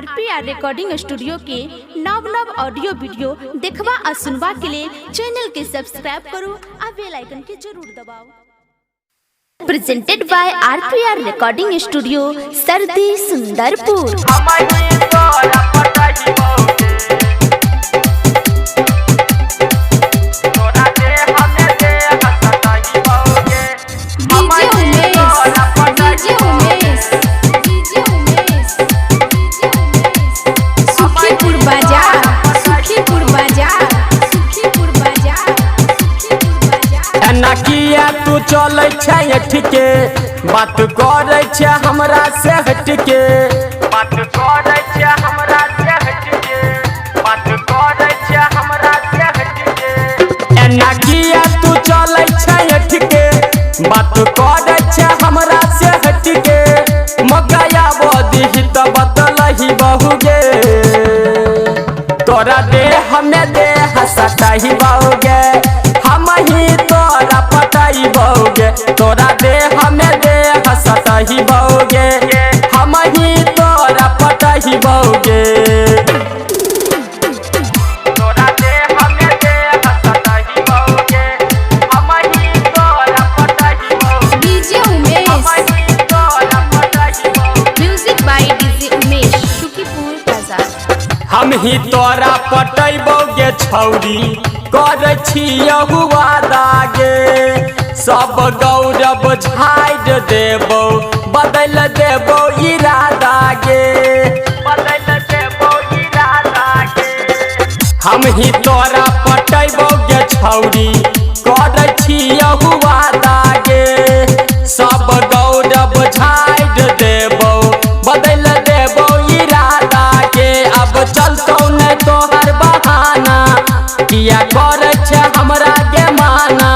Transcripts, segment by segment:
RPR recording studio के नव नव ऑडियो वीडियो देखवा और सुनवा के लिए चैनल के सब्सक्राइब करो और बेल आइकन के जरूर दबाओ। Presented by RPR recording studio Sardi Sundarpur. नकिया तू चले ठिके बात करे हमरा से हटके, बात करे हमरा से हटके, बात करे हमरा से हटके। नकिया तू चले ठिके बात करे हमरा से हटके। मगया बदी त बतलही बहुगे तोरा दे हमें दे हसताही बहुगे। हम ही तोरा पटाई बहुगे तोरा दे हमें दे हसताही बहुगे। हम ही तोरा पटाई बहुगे तोरा दे हमें दे हसताही बहुगे। हम ही तोरा पटाई बहुगे। डीजे उमेश, हम ही तोरा पटाई बहुगे। Music by DJ Umesh, Sukhipur बाजार। हम ही तोरा पटैबोगे छौरी करे छियहु वादागे। सब गौरव झाड़ देबो बदल देबो इरादा गे, बदल देबो इरादा गे। हम ही तोरा पटैबोगे छौरी करे छियहु वादागे। सब गौरव झाड़ देबो बदल देबो इरादा गे। अब चलतौ न तोहर बहाना किया करे हमरा के माना।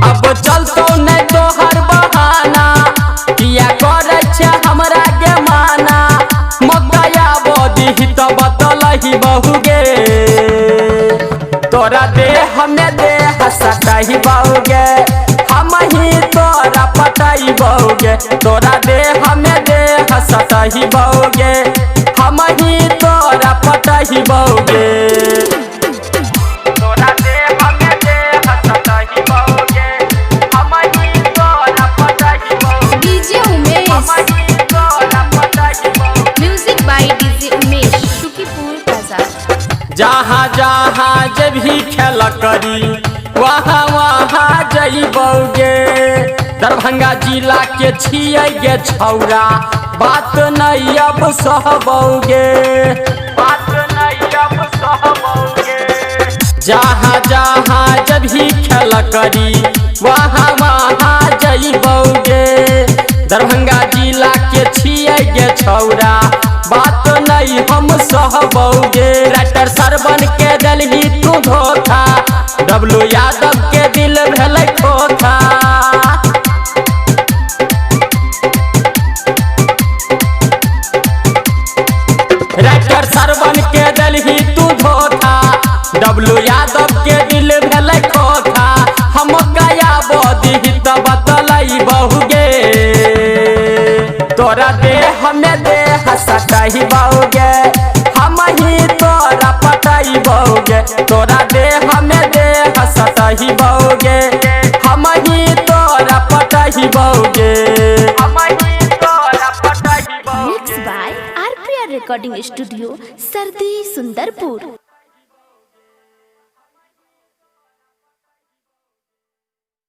अब चलतो न तोहर बहाना किया करे हमरा के माना। मगया बदी त बतलही बहुगे तोरा दे हमें दे हसताही बहुगे। हम ही तोरा पटाई बहुगे तोरा दे हमें दे हसताही बहुगे। हम ही तोरा पटाई बहुगे तोरा दे हमें दे हसताही बहुगे। हम ही तोरा पटाई बहुगे। डीजे उमेश, हम ही तोरा पटाई बहुगे। Music by DJ Umesh, Sukhipur बाजार। जहाँ जहाँ जब ही खेल करी वहाँ वहाँ जइबोगे। दरभंगा जिला के छियै गे छौरा बात नहीं अब सहबोगे, बात नहीं अब सहबोगे। जहाँ जहाँ जब ही खेल करी वहाँ वहाँ जइबोगे। दरभंगा जिला के छियै गे छौरा बात नहीं हम सहबोगे। राइटर सरवन के दिलही तू धोखा डब्लू यादव के दिल भेल खोखा। राइटर सरवन के दिलही तू धोखा डब्लू यादव के दिल भेल खोखा। हम गया बदी त बतलई बहुगे तोरा दे हमें दे हसताही बहुगे। हम ही तोरा पटाई बहुगे तोरा दे हमें दे हसताही बहुगे। हम ही तोरा पटाई बहुगे। हम ही तोरा पटाई बहुगे। Mix by RPR recording studio Sardi Sundarpur.